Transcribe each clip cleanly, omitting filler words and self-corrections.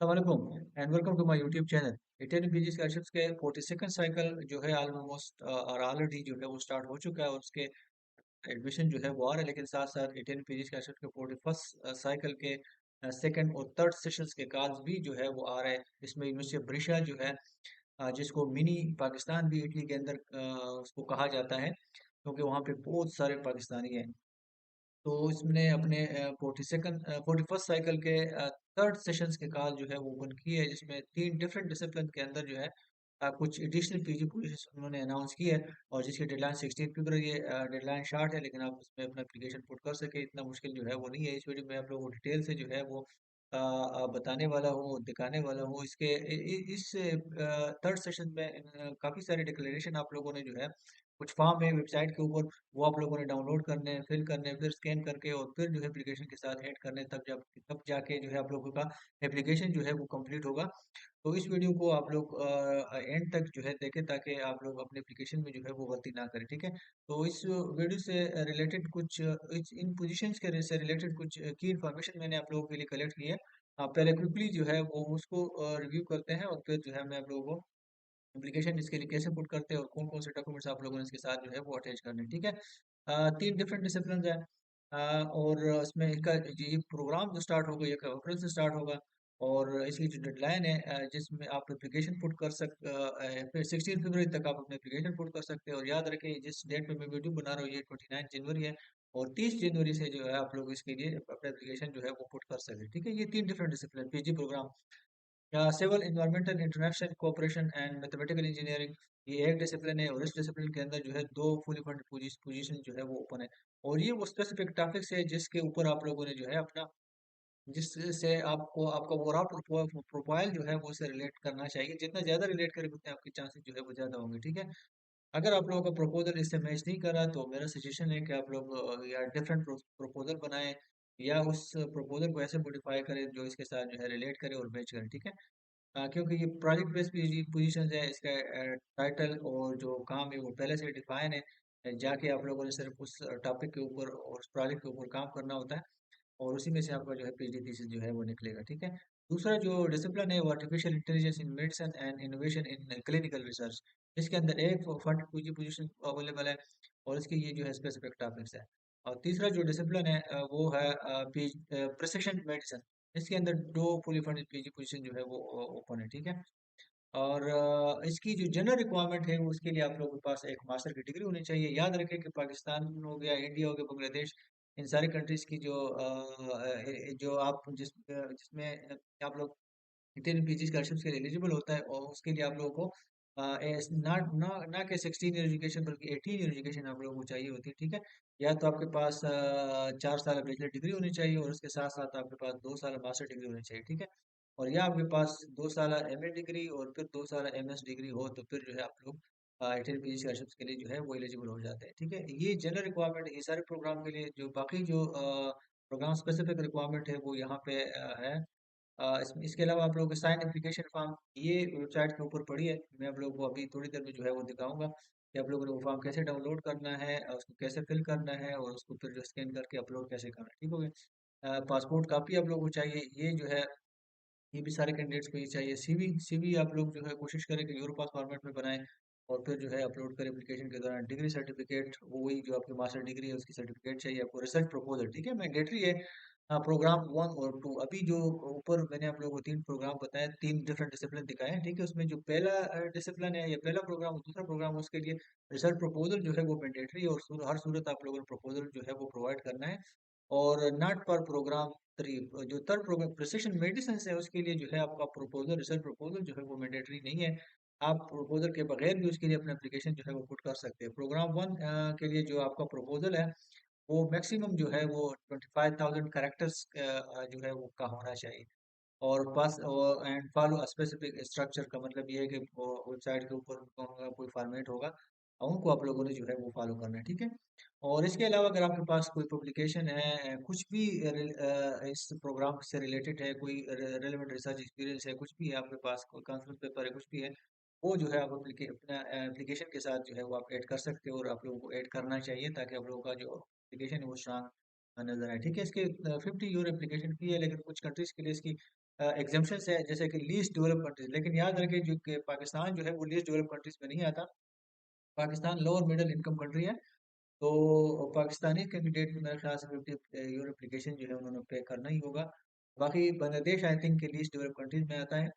अस्सलामुअलैकुम and welcome to my YouTube channel. Italian PG scholarships के 42nd cycle जो है ऑलमोस्ट और ऑलरेडी जो है वो स्टार्ट हो चुका है और उसके एडमिशन जो है वो आ रहा है, लेकिन साथ साथ इटालियन पीजी स्कॉलरशिप के 41st साइकिल के सेकंड और थर्ड सेशंस के कॉल्स भी जो है वो आ रहे हैं। इसमें यूनिवर्सिटी ब्रिशा जो है जिसको मिनी पाकिस्तान भी इटली के अंदर उसको कहा जाता है, क्योंकि वहाँ पे बहुत सारे पाकिस्तानी हैं। तो इसने अपने 41st साइकिल के थर्ड सेशंस के कॉल जो है वो ओपन की है, जिसमें तीन डिफरेंट डिसिप्लिन के अंदर जो है कुछ एडिशनल पीजी पोजीशन उन्होंने अनाउंस की है। और जिसकी डेडलाइन 16 फरवरी ये डेडलाइन शार्ट है, लेकिन आप उसमें अपना एप्लीकेशन पुट कर सके, इतना मुश्किल जो है वो नहीं है। इस वीडियो में आप लोगों को डिटेल से जो है वो बताने वाला हूँ, दिखाने वाला हूँ। इसके इस थर्ड सेशन में काफ़ी सारे डिक्लेरेशन आप लोगों ने जो है कुछ फॉर्म है वेबसाइट के ऊपर, वो आप लोगों ने डाउनलोड करने हैं, फिल करने हैं, फिर स्कैन करके और फिर जो है एप्लीकेशन के साथ ऐड करने हैं, तब जाके जो है आप लोगों का एप्लीकेशन जो है वो कंप्लीट होगा। तो इस वीडियो को आप लोग एंड तक जो है देखें, ताकि आप लोग अपने एप्लीकेशन में जो है वो गलती ना करें, ठीक है। तो इस वीडियो से रिलेटेड कुछ इन पोजीशंस के से रिलेटेड कुछ की इन्फॉर्मेशन मैंने आप लोगों के लिए कलेक्ट की है। पहले क्विकली जो है वो उसको रिव्यू करते हैं और फिर जो है मैं आप लोगों को एप्लीकेशन इसके लिए कैसे पुट करते हैं और कौन कौन से डॉक्यूमेंट्स आप लोगों ने इसके साथ जो है वो अटैच करने हैं, ठीक है। तीन डिफरेंट डिसिप्लिन है, और इसमें इसका ये प्रोग्राम जो स्टार्ट होगा ये अप्रैल से स्टार्ट होगा। और इसकी जो डेडलाइन है जिसमें आप एप्लीकेशन पुट कर फिर 16 फरवरी तक आप अपने एप्लीकेशन पुट कर सकते हैं। और याद रखें, जिस डेट पे मैं वीडियो बना रहा हूँ ये 29 जनवरी है, और 30 जनवरी से जो है आप लोग इसके लिए अपना एप्लीकेशन जो है वो पुट कर सकते हैं, ठीक है। ये तीन डिफरेंट डिसिप्लिन पीजी प्रोग्राम या civil environmental international cooperation and mathematical engineering, ये एक डिसिप्लिन है। और इस डिसिप्लिन के अंदर जो है दो फुली फंड पोजीशन जो है वो ओपन है। और ये वो स्पेसिफिक टॉपिक्स है जिसके ऊपर आप लोगों ने जो है अपना, जिससे आपको आपका ओवरऑल प्रोफाइल जो है वो से रिलेट करना चाहिए। जितना ज्यादा रिलेट करेंगे उतने आपके चांसेस जो है वो ज्यादा होंगे, ठीक है। अगर आप लोगों का प्रपोजल इससे मैच नहीं कर रहा तो मेरा सजेशन है कि आप लोग या डिफरेंट प्रपोजल बनाएं, या उस प्रपोजल को ऐसे मॉडिफाई करें जो इसके साथ जो है रिलेट करे और मैच करे, ठीक है। क्योंकि ये प्रोजेक्ट बेस्ड पोजीशन है, इसका टाइटल और जो काम है वो पहले से डिफाइन है। जाके आप लोगों ने सिर्फ उस टॉपिक के ऊपर और उस प्रोजेक्ट के ऊपर काम करना होता है, और उसी में से आपका जो है पीएचडी थीसिस जो है वो निकलेगा, ठीक है। दूसरा जो डिसिप्लिन है वो artificial intelligence in medicine and innovation in clinical research. इसके अंदर एक फंड पोजीशन अवेलेबल है, और इसके ये जो है स्पेसिफिक टॉपिक्स है। और तीसरा जो डिसिप्लिन है वो है प्रिसिशन मेडिसिन। इसके अंदर दो फुली फंडेड पीजी पोजीशन जो है वो ओपन है, ठीक है। और इसकी जो जनरल रिक्वायरमेंट है वो उसके लिए आप लोगों के पास एक मास्टर की डिग्री होनी चाहिए। याद रखें कि पाकिस्तान हो गया, इंडिया हो गया, बांग्लादेश, इन सारी कंट्रीज की जो आप जिसमें आप लोग इंडियन पीजी स्कॉलरशिप के लिए एलिजिबल होता है, और उसके लिए आप लोगों को ना ना ना के 16 ईयर एजुकेशन बल्कि 18 ईयर एजुकेशन आप लोगों को चाहिए होती है, ठीक है। या तो आपके पास 4 साल बैचलर डिग्री होनी चाहिए, और उसके साथ साथ आपके पास 2 साल मास्टर डिग्री होनी चाहिए, ठीक है। और या आपके पास 2 साल एमए डिग्री और फिर 2 साल एमएस डिग्री हो, तो फिर जो है आप लोग इंडियन पीजी स्कॉलरशिप के लिए जो है वो एलिजिबल हो जाते हैं, ठीक है। ये जनरल रिक्वायरमेंट है ये सारे प्रोग्राम के लिए। जो बाकी जो प्रोग्राम स्पेसिफिक रिक्वायरमेंट है वो यहाँ पे है। इसके अलावा आप लोगों के साइन एप्लीकेशन फॉर्म ये वेबसाइट के ऊपर पड़ी है। मैं आप लोगों को अभी थोड़ी देर में जो है वो दिखाऊंगा कि आप लोगों ने वो फॉर्म कैसे डाउनलोड करना है और उसको कैसे फिल करना है, और उसको फिर जो स्कैन करके अपलोड कैसे करना है, ठीक हो गया। पासपोर्ट कापी आप लोगों को चाहिए, ये जो है ये भी सारे कैंडिडेट्स को ये चाहिए। सीवी सीवी आप लोग जो है कोशिश करें कि यूरो पास फॉर्मेट में बनाएं, और फिर जो है अपलोड करें एप्लीकेशन के दौरान। डिग्री सर्टिफिकेट वो वही जो आपकी मास्टर डिग्री है उसकी सर्टिफिकेट चाहिए आपको। रिसर्च प्रपोजल, ठीक है, मैंडेटरी है। प्रोग्राम 1 और 2, अभी जो ऊपर मैंने आप लोगों को तीन प्रोग्राम बताए, तीन डिफरेंट डिसिप्लिन दिखाए हैं, ठीक है। उसमें जो पहला डिसिप्लिन है या पहला प्रोग्राम और दूसरा प्रोग्राम, उसके लिए रिसर्च प्रपोजल जो है वो मैंडेटरी है, और हर सूरत आप लोगों ने प्रपोजल जो है वो प्रोवाइड करना है। और नॉट पर प्रोग्राम 3, जो थर्ड प्रोग्राम प्रिसिशन मेडिसिन है उसके लिए जो है आपका प्रपोजल, रिसर्च प्रपोजल जो है वो मैंडेटरी नहीं है। आप प्रपोजल के बगैर भी उसके लिए अपना एप्लीकेशन जो है वो पुट कर सकते हैं। प्रोग्राम 1 के लिए जो आपका प्रपोजल है वो मैक्सिमम जो है वो 25,000 कैरेक्टर्स जो है वो का होना चाहिए। और पास एंड फॉलो स्पेसिफिक स्ट्रक्चर का मतलब ये है कि वेबसाइट के ऊपर उनका कोई फॉर्मेट होगा, और उनको आप लोगों ने जो है वो फॉलो करना है, ठीक है। और इसके अलावा अगर आपके पास कोई पब्लिकेशन है, कुछ भी इस प्रोग्राम से रिलेटेड है, कोई रेलेवेंट रिसर्च एक्सपीरियंस है, कुछ भी है आपके पास, कोई कॉन्फ्रेंस पेपर है, कुछ भी है, वो जो है आप अपना एप्लीकेशन के साथ जो है वो आप ऐड कर सकते हो, और आप लोगों को ऐड करना चाहिए ताकि आप लोगों का जो एप्लीकेशन है वो स्ट्रांग नजर आए, ठीक है। इसके 50 यूरो एप्लीकेशन फी है, लेकिन कुछ कंट्रीज के लिए इसकी एग्जाम्पशंस है जैसे कि लीस्ट डेवलप कंट्रीज, लेकिन याद रखें जो कि पाकिस्तान जो है वो लीस्ट डेवलप कंट्रीज में नहीं आता। Pakistan lower middle income country है। तो पाकिस्तानी कैंडिडेट मेरे ख्याल से 50 यूरो एप्लीकेशन जो है उन्होंने पे करना ही होगा। बाकी बांग्लादेश आई थिंक के लीस्ट डेवलप कंट्रीज में आता है।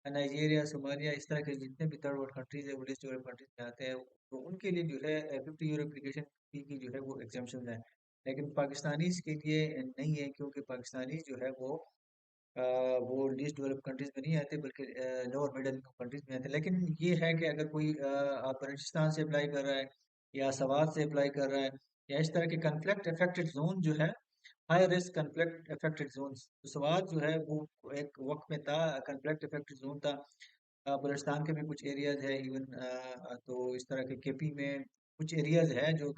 नाइजीरिया, सोमालिया, इस तरह के जितने भी थर्ड वर्ल्ड कंट्रीज है वो लीस्ट डेवलप कंट्रीज में आते हैं। तो उनके लिए जो है 50 यूरो एप्लीकेशन फी की जो है वो एग्जाम्पशन है। लेकिन पाकिस्तानीज के लिए नहीं है, क्योंकि पाकिस्तानी जो है वो लीस्ट डेवलप कंट्रीज में नहीं आते, बल्कि लोअर मिडिल इनकम कंट्रीज में आते हैं। लेकिन ये है कि अगर कोई आप बलूचिस्तान से अप्लाई कर रहा है या सवात से अप्लाई कर रहा है, या इस तरह के कन्फ्लिक्ट अफेक्टेड जोन जो है, high risk conflict affected zone, तो सवात जो है वो एक वक्त में था कन्फ्लिक्ट अफेक्टेड जोन था। बलूचिस्तान के भी कुछ एरियाज है इवन, तो इस तरह के केपी में कुछ एरियाज है जो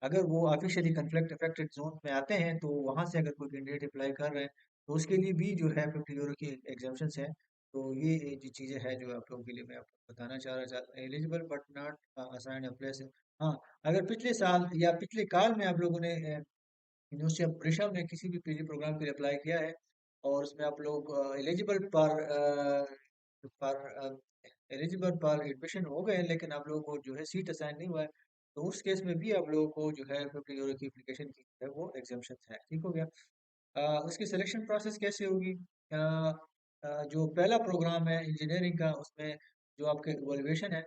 अगर वो ऑफिशियली कन्फ्लिक्ट अफेक्टेड जोन में आते हैं, तो वहां से अगर कोई कैंडिडेट अप्लाई कर रहे हैं तो उसके लिए भी जो है 50 यूरो की एग्जाम्पशंस है। तो ये जो चीज़ें हैं जो आप लोगों के लिए मैं आपको बताना चाह रहा था, eligible but not assign a place. हाँ, अगर पिछले साल या पिछले काल में आप लोगों ने यूनिवर्सिटी ऑफ प्रेशर में किसी भी पीजी प्रोग्राम के लिए अप्लाई किया है और उसमें आप लोग पर एलिजिबल पर एडमिशन हो गए, लेकिन आप लोगों को जो है सीट असाइन नहीं हुआ है, तो उस केस में भी आप लोगों को जो है 50 यूरो की एप्लीकेशन की जो है वो एग्जामेशन है। ठीक हो गया। उसकी सिलेक्शन प्रोसेस कैसे होगी? जो पहला प्रोग्राम है इंजीनियरिंग का, उसमें जो आपके इवोल्यूशन है,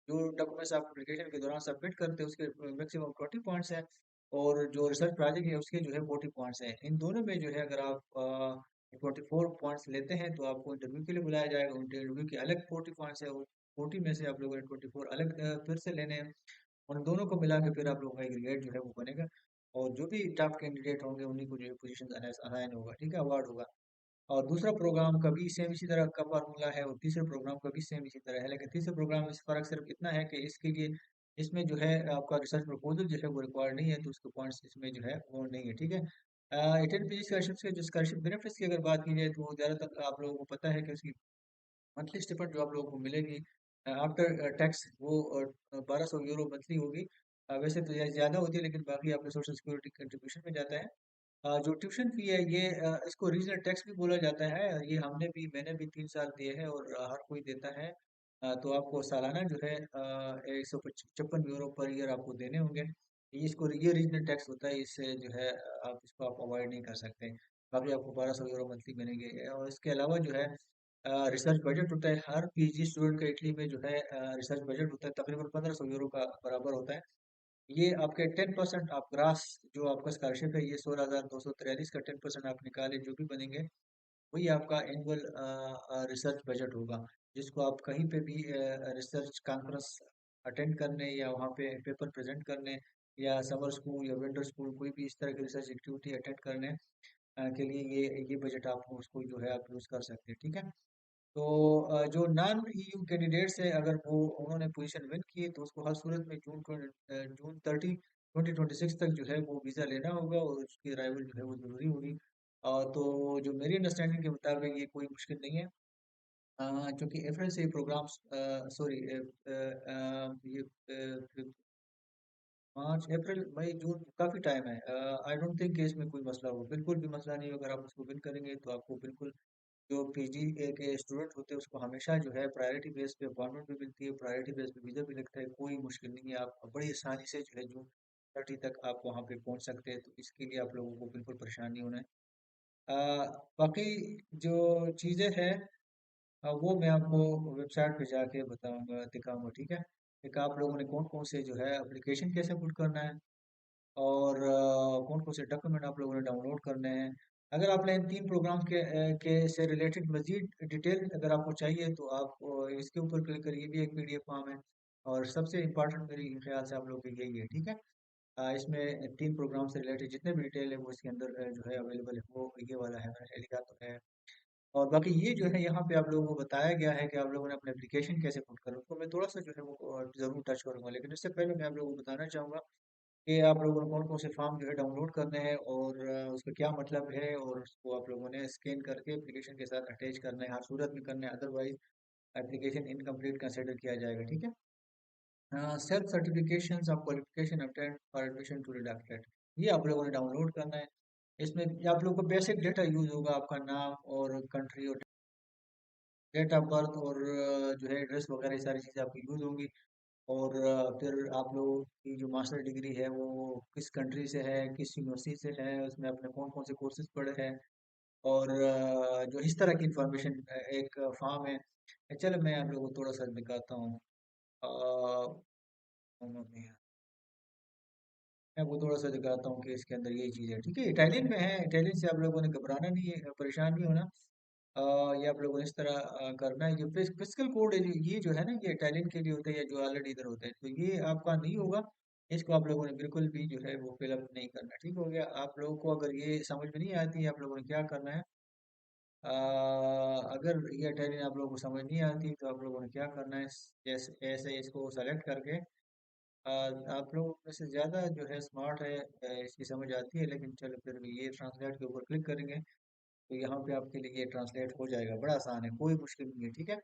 जो डॉक्यूमेंट्स आप एप्लीकेशन के दौरान सबमिट करते हैं उसके मैक्सिमम 20 पॉइंट्स हैं, और जो रिसर्च प्रोजेक्ट है उसके जो है 40 पॉइंट्स हैं। इन दोनों में जो है अगर आप 24 पॉइंट्स लेते हैं तो आपको इंटरव्यू के लिए बुलाया जाएगा। इंटरव्यू के अलग 40 पॉइंट्स है, और 40 में से आप लोगों ने 24 अलग फिर से लेने हैं। उन दोनों को मिला के फिर आप लोगों का एग्रीगेट जो है वो बनेगा, और जो भी टॉप कैंडिडेट होंगे उन्हीं को जो है पोजीशन असाइन होगा, ठीक है, अवार्ड होगा। और दूसरा प्रोग्राम का भी सेम इसी तरह का फार्मूला है, और तीसरे प्रोग्राम का भी सेम इसी तरह है। लेकिन तीसरे प्रोग्राम में फर्क सिर्फ इतना है कि इसके लिए इसमें जो है आपका रिसर्च प्रपोजल जो है वो रिक्वायर्ड नहीं है, तो उसके पॉइंट्स इसमें जो है वो नहीं है, ठीक है। अटेंड पीजी स्कॉलरशिप के जो स्कॉलरशिप बेनिफिट्स की अगर बात की जाए, तो वो ज़्यादातर आप लोगों को पता है कि उसकी मंथली स्टिपेंड जो आप लोगों को मिलेगी आफ्टर टैक्स, वो 1200 यूरो मंथली होगी। वैसे तो ये ज़्यादा होती है, लेकिन बाकी आपके सोशल सिक्योरिटी कंट्रीब्यूशन में जाता है। जो ट्यूशन फी है ये इसको रीजनल टैक्स भी बोला जाता है। ये मैंने भी 3 साल दिए हैं, और हर कोई देता है। तो आपको सालाना जो है 156 यूरो पर ईयर आपको देने होंगे। ये रीजनल टैक्स होता है, इससे जो है आप इसको आप अवॉइड नहीं कर सकते। बाकी आपको 1200 यूरो मंथली मिलेंगे। और इसके अलावा जो है रिसर्च बजट होता है हर पीजी स्टूडेंट का इटली में जो है रिसर्च बजट होता है तकरीबन 1500 यूरो का बराबर होता है। ये आपके 10% आप ग्रास जो आपका स्कॉलरशिप है, ये 16,243 का 10% आप निकाले जो भी बनेंगे, वही आपका एनुअल रिसर्च बजट होगा, जिसको आप कहीं पे भी रिसर्च कॉन्फ्रेंस अटेंड करने, या वहाँ पे पेपर प्रेजेंट करने, या समर स्कूल या विंटर स्कूल कोई भी इस तरह की रिसर्च एक्टिविटी अटेंड करने के लिए ये बजट आप उसको जो है आप यूज़ कर सकते हैं, ठीक है। तो जो नॉन ईयू कैंडिडेट्स है, अगर वो उन्होंने पोजीशन विन की है, तो उसको हर सूरत में जून 30 2026 तक जो है वो वीज़ा लेना होगा, और उसकी अराइवल जो है वो ज़रूरी होगी। तो जो मेरी अंडरस्टैंडिंग के मुताबिक ये कोई मुश्किल नहीं है, क्योंकि अप्रैल से ये प्रोग्राम्स सॉरी ये मार्च अप्रैल मई जून काफ़ी टाइम है। आई डोंट थिंक कि इसमें कोई मसला हो, बिल्कुल भी मसला नहीं होगा। अगर आप उसको विन करेंगे तो आपको बिल्कुल जो पीजी के स्टूडेंट होते हैं उसको हमेशा जो है प्रायोरिटी बेस पे अपॉइंटमेंट भी मिलती है, प्रायोरिटी बेस पे वीज़ा भी लगता है। कोई मुश्किल नहीं है, आप बड़ी आसानी से जो है जून 30 तक आप वहाँ पे पहुँच सकते हैं। तो इसके लिए आप लोगों को बिल्कुल परेशान नहीं होना है। बाकी जो चीज़ें हैं वो मैं आपको वेबसाइट पे जाके बताऊंगा, दिखाऊंगा, ठीक है। एक आप लोगों ने कौन कौन से जो है एप्लीकेशन कैसे पुट करना है, और कौन कौन से डॉक्यूमेंट आप लोगों ने डाउनलोड करने हैं। अगर आपने इन 3 प्रोग्राम के से रिलेटेड मजीद डिटेल अगर आपको चाहिए, तो आप इसके ऊपर क्लिक करिए, ये भी एक पीडीएफ फॉर्म है। और सबसे इम्पोर्टेंट मेरे ख्याल से आप लोगों के यही है, ठीक है। इसमें 3 प्रोग्राम से रिलेटेड जितने भी डिटेल है वो इसके अंदर जो है अवेलेबल है, वो ये वाला है, मैंने लिखा तो है। और बाकी ये जो है यहाँ पे आप लोगों को बताया गया है कि आप लोगों ने अपने एप्लीकेशन कैसे पुट करें, उसको मैं थोड़ा सा जो है वो जरूर टच करूंगा। लेकिन इससे पहले मैं आप लोगों को बताना चाहूँगा कि आप लोगों ने कौन-कौन से फॉर्म जो है डाउनलोड करने हैं, और उसका क्या मतलब है, और उसको आप लोगों ने स्कैन करके एप्लीकेशन के साथ अटैच करना है, हर सूरत में करना है, अदरवाइज एप्लीकेशन इनकम्प्लीट कंसिडर किया जाएगा, ठीक है। Self certifications of qualification attend for admission to deducted, ये आप लोगों ने डाउनलोड करना है। इसमें आप लोग को बेसिक डेटा यूज होगा, आपका नाम और कंट्री और डेट ऑफ बर्थ और जो है एड्रेस वगैरह, ये सारी चीज़ें आपकी यूज होंगी। और फिर आप लोगों की जो मास्टर डिग्री है वो किस कंट्री से है, किस यूनिवर्सिटी से है, उसमें आपने कौन कौन से कोर्सेज पढ़े हैं, और जो इस तरह की इंफॉर्मेशन एक फॉर्म है। चलो मैं आप लोगों को थोड़ा सा दिखाता हूँ। अ, मैं वो थोड़ा सा दिखाता हूँ कि इसके अंदर ये चीज़ है, ठीक है। इटालियन में है, इटालियन से आप लोगों ने घबराना नहीं है, परेशान नहीं होना। ये आप लोगों ने इस तरह करना है। जो फिजिकल कोड है, ये जो है ना, ये इटालियन के लिए होता है या जो ऑलरेडी इधर होता है, तो ये आपका नहीं होगा। इसको आप लोगों ने बिल्कुल भी जो है वो फिलअप नहीं करना, ठीक हो गया। आप लोगों को अगर ये समझ में नहीं आती है, आप लोगों ने क्या करना है, अगर ये इटालियन आप लोगों को समझ नहीं आती तो आप लोगों ने क्या करना है, जैसे ऐसे इसको सेलेक्ट करके, अ, आप लोगों में से ज़्यादा जो है स्मार्ट है, इसकी समझ आती है, लेकिन चलो फिर भी ये ट्रांसलेट के ऊपर क्लिक करेंगे तो यहाँ पे आपके लिए ये ट्रांसलेट हो जाएगा, बड़ा आसान है, कोई मुश्किल नहीं है, ठीक है।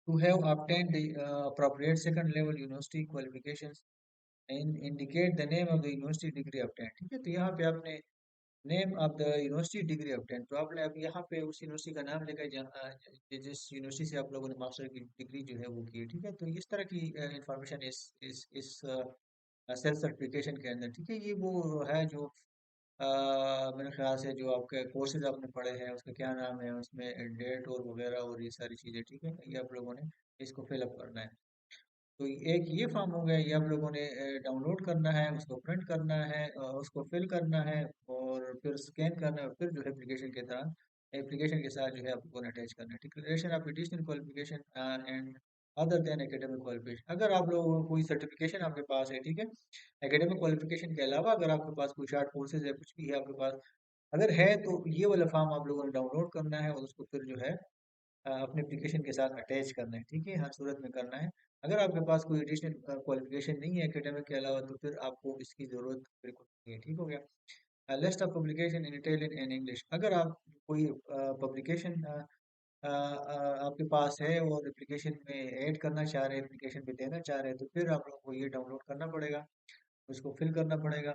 To have obtained the appropriate second level university qualifications and indicate the name of the university degree obtained, ठीक है। तो यहाँ पे आपने name of the university degree obtained, तो आपने अब यहाँ पे उस यूनिवर्सिटी का नाम लेकर जिस यूनिवर्सिटी से आप लोगों ने मास्टर की डिग्री जो है वो की है, ठीक है। तो इस तरह की इंफॉर्मेशन इस सेल्फ सर्टिफिकेशन के अंदर, ठीक है। ये वो है जो मेरे ख्याल से जो आपके कोर्सेज आपने पढ़े हैं उसका क्या नाम है, उसमें डेट और वगैरह और ये सारी चीज़ें, ठीक है। ये आप लोगों ने इसको फिलअप करना है। तो एक ये फॉर्म हो गया, ये आप लोगों ने डाउनलोड करना है, उसको प्रिंट करना है, उसको फिल करना है, और फिर स्कैन करना है, और फिर जो है एप्लीकेशन के तरह एप्लीकेशन के साथ जो है आप लोगों ने अटैच करना है। Declaration of additional qualification and other than academic qualification, अगर आप लोगों को कोई सर्टिफिकेशन आपके पास है, ठीक है, एकेडमिक क्वालिफिकेशन के अलावा अगर आपके पास कोई शार्ट कोर्सेज है, कुछ भी है आपके पास, अगर है तो ये वाला फॉर्म आप लोगों ने डाउनलोड करना है और उसको फिर जो है अपने एप्लीकेशन के साथ अटैच करना है, ठीक है, हर सूरत में करना है। अगर आपके पास कोई एडिशनल क्वालिफिकेशन नहीं है एकेडमिक के अलावा, तो फिर आपको इसकी ज़रूरत बिल्कुल नहीं है, ठीक हो गया। List of publication in Italian and English, अगर आप कोई पब्लिकेशन आपके पास है और एप्लीकेशन में ऐड करना चाह रहे हैं, एप्लीकेशन में देना चाह रहे हैं, तो फिर आप लोगों को ये डाउनलोड करना पड़ेगा, उसको फिल करना पड़ेगा,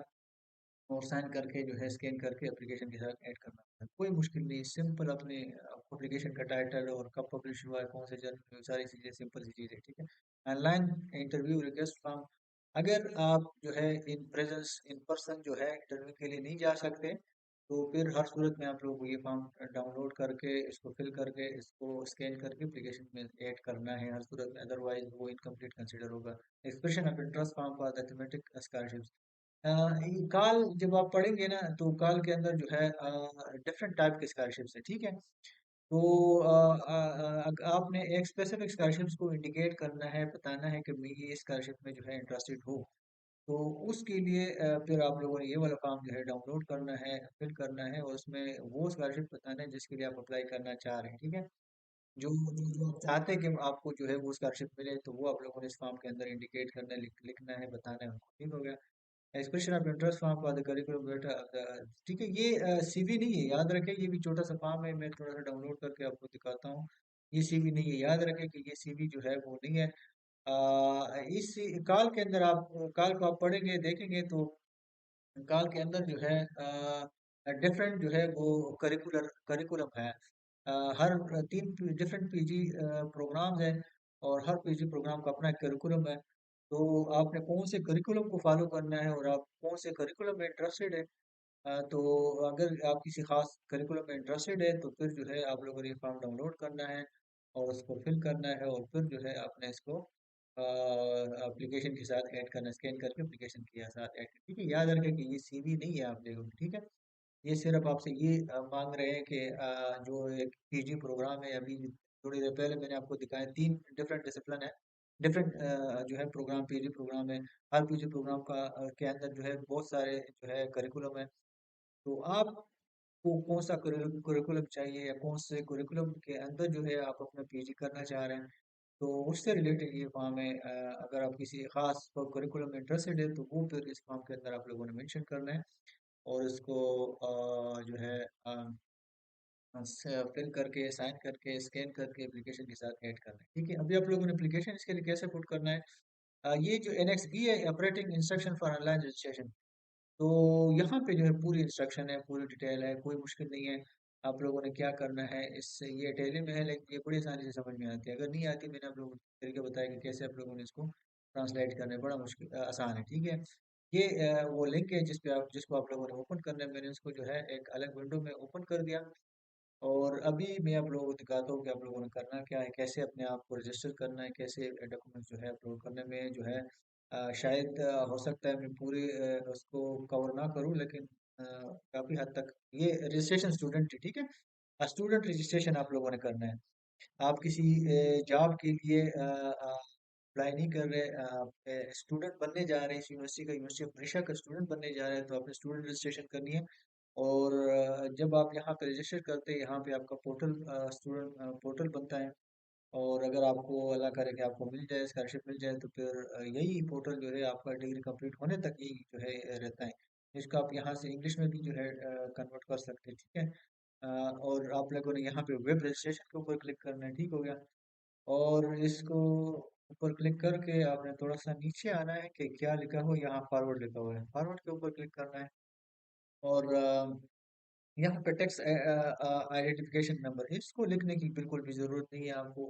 और साइन करके जो है स्कैन करके एप्लीकेशन के साथ ऐड करना होता है। कोई मुश्किल नहीं, सिंपल अपने एप्लीकेशन का टाइटल और कब पब्लिश हुआ है, कौन से जर्नल में, सारी चीज़ें सिंपल सी चीज़ें, ठीक है। ऑनलाइन इंटरव्यू रिक्वेस्ट फॉर्म, अगर आप जो है इन पर्सन जो है इंटरव्यू के लिए नहीं जा सकते, तो फिर हर सूरत में आप लोगों को ये फॉर्म डाउनलोड करके, इसको फिल करके, इसको स्कैन करके एप्लीकेशन में ऐड करना है हर सूरत में, अदरवाइज वो इनकम्प्लीट कंसिडर होगा। Expression of interest form for the thematic scholarship, ये काल जब आप पढ़ेंगे ना, तो काल के अंदर जो है डिफरेंट टाइप के स्कॉलरशिप्स है, ठीक है। तो आपने एक स्पेसिफिक स्कॉलरशिप्स को इंडिकेट करना है, बताना है कि मैं ये स्कॉलरशिप में जो है इंटरेस्टेड हूँ। तो उसके लिए फिर आप लोगों ने ये वाला फॉर्म जो है डाउनलोड करना है, फिल करना है, और उसमें वो स्कॉलरशिप बताना है जिसके लिए आप अप्लाई करना चाह रहे हैं, ठीक है। जो आप चाहते हैं कि आपको जो है वो स्कॉलरशिप मिले, तो वो आप लोगों ने इस फॉर्म के अंदर इंडिकेट करना है, लिखना है, बताना है उनको, ठीक हो गया। Expression of interest form for the curriculum बेटा, ठीक है। ये सीवी नहीं है, याद रखें, ये भी छोटा सा फॉर्म है, मैं थोड़ा सा डाउनलोड करके आपको दिखाता हूँ। ये सीवी नहीं है, याद रखें कि ये सीवी जो है वो नहीं है। इस काल के अंदर आप काल को आप पढ़ेंगे देखेंगे तो काल के अंदर जो है डिफरेंट जो है वो करिकुलम है। हर तीन डिफरेंट पीजी प्रोग्राम्स हैं, और हर पीजी प्रोग्राम का अपना करिकुलम है। तो आपने कौन से करिकुलम को फॉलो करना है और आप कौन से करिकुलम में इंटरेस्टेड है, तो अगर आप किसी खास करिकुलम में इंटरेस्टेड है, तो फिर जो है आप लोगों ने ये फॉर्म डाउनलोड करना है और उसको फिल करना है, और फिर जो है आपने इसको एप्लीकेशन के साथ ऐड करना, स्कैन करके एप्लीकेशन के साथ ऐड, ठीक है। याद रखें कि ये सीवी नहीं है आप लोगों की, ठीक है। ये सिर्फ आपसे ये मांग रहे हैं कि जो एक पीजी प्रोग्राम है, अभी थोड़ी देर पहले मैंने आपको दिखाया, तीन डिफरेंट डिसिप्लिन है, डिफरेंट जो है प्रोग्राम, पीजी प्रोग्राम है। हर पीजी प्रोग्राम का के अंदर जो है बहुत सारे जो है करिकुलम है। तो आपको कौन सा करिकुलम चाहिए, या कौन से करिकुलम के अंदर जो है आप अपना पीजी करना चाह रहे हैं, तो उससे रिलेटेड ये फॉर्म है। अगर आप किसी खास करिकुलम में इंटरेस्टेड है, तो वो फिर इस फॉर्म के अंदर आप लोगों ने मेंशन करना है, और इसको जो है फिल करके, साइन करके, स्कैन करके एप्लीकेशन के साथ ऐड करना है, ठीक है। अभी आप लोगों ने एप्लीकेशन इसके लिए कैसे पुट करना है, ये जो एनएक्स बी है, operating instruction for online registration, तो यहाँ पे जो है पूरी इंस्ट्रक्शन है, पूरी डिटेल है, कोई मुश्किल नहीं है। आप लोगों ने क्या करना है, इससे ये इटैलियन में है लेकिन ये बड़ी आसानी से समझ में आती है। अगर नहीं आती, मैंने आप लोगों को तरीके बताया कि कैसे आप लोगों ने इसको ट्रांसलेट करना है, बड़ा मुश्किल आसान है, ठीक है। ये वो लिंक है जिसको आप लोगों ने ओपन करना है। मैंने उसको जो है एक अलग विंडो में ओपन कर दिया, और अभी मैं आप लोगों को दिखाता हूँ कि आप लोगों ने करना क्या है, कैसे अपने आप को रजिस्टर करना है, कैसे डॉक्यूमेंट्स जो है अपलोड करने में जो है शायद हो सकता है मैं पूरे उसको कवर ना करूँ, लेकिन काफ़ी हद तक ये रजिस्ट्रेशन स्टूडेंट, ठीक है। स्टूडेंट रजिस्ट्रेशन आप लोगों ने करना है। आप किसी जॉब के लिए अप्लाई नहीं कर रहे, आप स्टूडेंट बनने जा रहे हैं, इस यूनिवर्सिटी का, यूनिवर्सिटी ऑफ ओडिशा का स्टूडेंट बनने जा रहे हैं, तो आपने स्टूडेंट रजिस्ट्रेशन करनी है। और जब आप यहाँ पे रजिस्टर करते हैं, यहाँ पे आपका पोर्टल, स्टूडेंट पोर्टल बनता है। और अगर आपको अल्लाह करे कि आपको मिल जाए, स्कॉलरशिप मिल जाए, तो फिर यही पोर्टल जो है आपका डिग्री कंप्लीट होने तक यही जो है रहता है। इसको आप यहाँ से इंग्लिश में भी जो है कन्वर्ट कर सकते हैं, ठीक है। और आप लोगों ने यहाँ पे वेब रजिस्ट्रेशन के ऊपर क्लिक करना है, ठीक हो गया। और इसको ऊपर क्लिक करके आपने थोड़ा सा नीचे आना है कि क्या लिखा हो, यहाँ फॉरवर्ड लिखा हुआ है, फॉरवर्ड के ऊपर क्लिक करना है। और यहाँ पे टैक्स आइडेंटिफिकेशन नंबर, इसको लिखने की बिल्कुल भी जरूरत नहीं है आपको।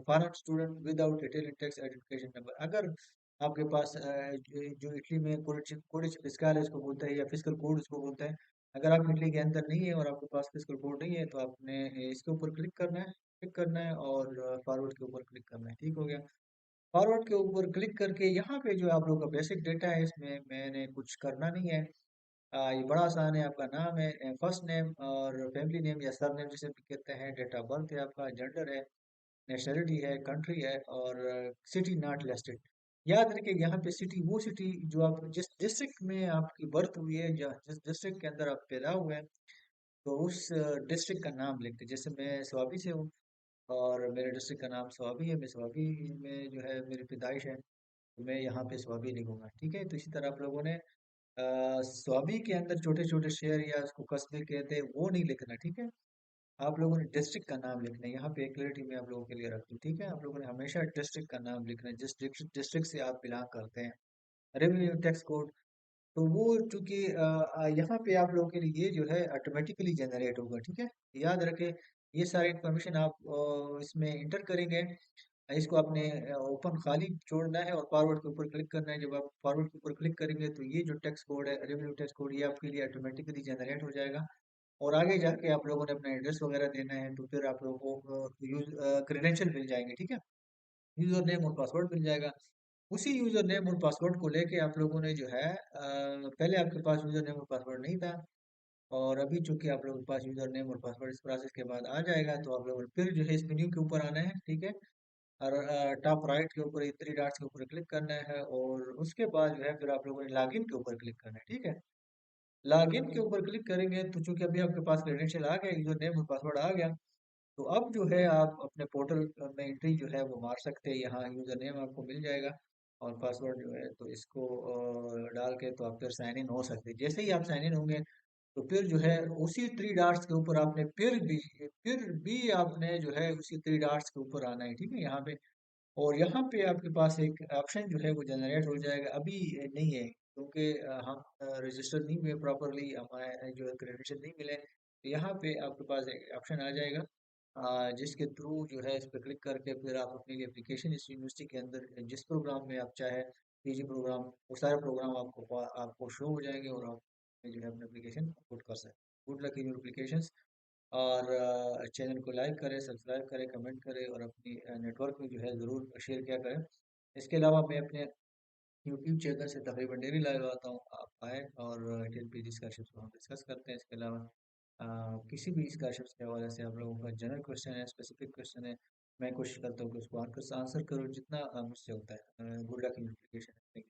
Foreign student without Italian tax identification number, अगर आपके पास जो इटली में कोडिच फिस्कल है इसको बोलता है, या फिस्कल कोड इसको बोलता है, अगर आप इटली के अंदर नहीं है और आपके पास फिस्कल कोड नहीं है, तो आपने इसके ऊपर क्लिक करना है और फॉरवर्ड के ऊपर क्लिक करना है, ठीक हो गया। फॉरवर्ड के ऊपर क्लिक करके यहाँ पे जो आप लोग का बेसिक डेटा है, इसमें मैंने कुछ करना नहीं है। ये बड़ा आसान है। आपका नाम है, फर्स्ट नेम और फैमिली नेम या सर नेम जिसे भी कहते हैं, डेट ऑफ बर्थ है आपका, जेंडर है, नेशनलिटी है, कंट्री है, और सिटी नॉट लिस्टेड। याद रखिए यहाँ पे सिटी, वो सिटी जो आप जिस डिस्ट्रिक्ट में आपकी बर्थ हुई है, या जिस डिस्ट्रिक्ट के अंदर आप पैदा हुए हैं, तो उस डिस्ट्रिक्ट का नाम लिखते हैं। जैसे मैं स्वाबी से हूँ और मेरे डिस्ट्रिक्ट का नाम स्वाबी है, मैं स्वाबी में जो है मेरी पैदाइश है, तो मैं यहाँ पे स्वाबी लिखूंगा, ठीक है। तो इसी तरह आप लोगों ने स्वाबी के अंदर छोटे छोटे शहर या उसको कस्बे कहते हैं, वो नहीं लिखना, ठीक है। आप लोगों ने डिस्ट्रिक्ट का नाम लिखना है। यहाँ पे एक क्लैरिटी मैं आप लोगों के लिए रख दूं, ठीक है। आप लोगों ने हमेशा डिस्ट्रिक्ट का नाम लिखना है, जिस डिस्ट्रिक्ट से आप बिलोंग करते हैं। रेवेन्यू टैक्स कोड, तो वो चूंकि यहाँ पे आप लोगों के लिए ये जो है ऑटोमेटिकली जनरेट होगा, ठीक है। याद रखें, ये सारी इंफॉर्मेशन आप इसमें इंटर करेंगे। इसको आपने ओपन खाली छोड़ना है और फॉरवर्ड के ऊपर क्लिक करना है। जब आप फॉरवर्ड के ऊपर क्लिक करेंगे, तो ये जो टेक्स्ट कोड है, रेवेन्यू टेक्स्ट कोड, ये आपके लिए ऑटोमेटिकली जनरेट हो जाएगा। और आगे जाके आप लोगों ने अपना एड्रेस वगैरह देना है, तो फिर आप लोगों को यूज क्रेडेंशियल मिल जाएंगे, ठीक है। यूजर नेम और पासवर्ड मिल जाएगा। उसी यूजर नेम और पासवर्ड को लेके आप लोगों ने जो है पहले आपके पास यूजर नेम और पासवर्ड नहीं था, और अभी चूंकि आप लोगों के पास यूजर नेम और पासवर्ड इस प्रोसेस के बाद आ जाएगा, तो आप लोगों ने फिर जो है इस मेन्यू के ऊपर आना है, ठीक है। और टॉप राइट के ऊपर ये थ्री डॉट्स के ऊपर क्लिक करना है, और उसके बाद जो है फिर आप लोगों ने लॉगिन के ऊपर क्लिक करना है, ठीक है। लॉगिन के ऊपर क्लिक करेंगे, तो चूंकि अभी आपके पास क्रेडेंशियल आ गया, यूजर नेम और पासवर्ड आ गया, तो अब जो है आप अपने पोर्टल में एंट्री जो है वो मार सकते हैं। यहाँ यूजर नेम आपको मिल जाएगा, और पासवर्ड जो है तो इसको डाल के तो आप फिर साइन इन हो सकते हैं। जैसे ही आप साइन इन होंगे, तो फिर जो है उसी थ्री डॉट्स के ऊपर आपने फिर भी आपने जो है उसी थ्री डॉट्स के ऊपर आना है, ठीक है, यहाँ पे। और यहाँ पे आपके पास एक ऑप्शन जो है वो जनरेट हो जाएगा, अभी नहीं है क्योंकि हम रजिस्टर नहीं हुए प्रॉपरली, हमारे जो है क्रेडेंशियल नहीं मिले। तो यहाँ पे आपके पास एक ऑप्शन आ जाएगा, जिसके थ्रू जो है इस पर क्लिक करके फिर आप अपनी एप्लीकेशन इस यूनिवर्सिटी के अंदर जिस प्रोग्राम में आप चाहे, पीजी प्रोग्राम, वो सारे प्रोग्राम आपको शो हो जाएंगे, और आप जो है अपनी एप्लीकेशन अपलोड कर सकते हैं। Good luck in your application. और चैनल को लाइक करें, सब्सक्राइब करें, कमेंट करें, और अपनी नेटवर्क में जो है ज़रूर शेयर किया करें। इसके अलावा मैं अपने यूट्यूब चैनल से तकरीबन डेली लाइव आता हूँ, आप आए और टीएलपीजी स्कॉलरशिप को हम डिस्कस करते हैं। इसके अलावा किसी भी स्कॉलरशिप के हवाले से आप लोगों का जनरल क्वेश्चन है, स्पेसिफिक क्वेश्चन है, मैं कोशिश करता हूँ कि उसको आंसर करूँ जितना मुझसे होता है। गुड लक इन एप्लीकेशन।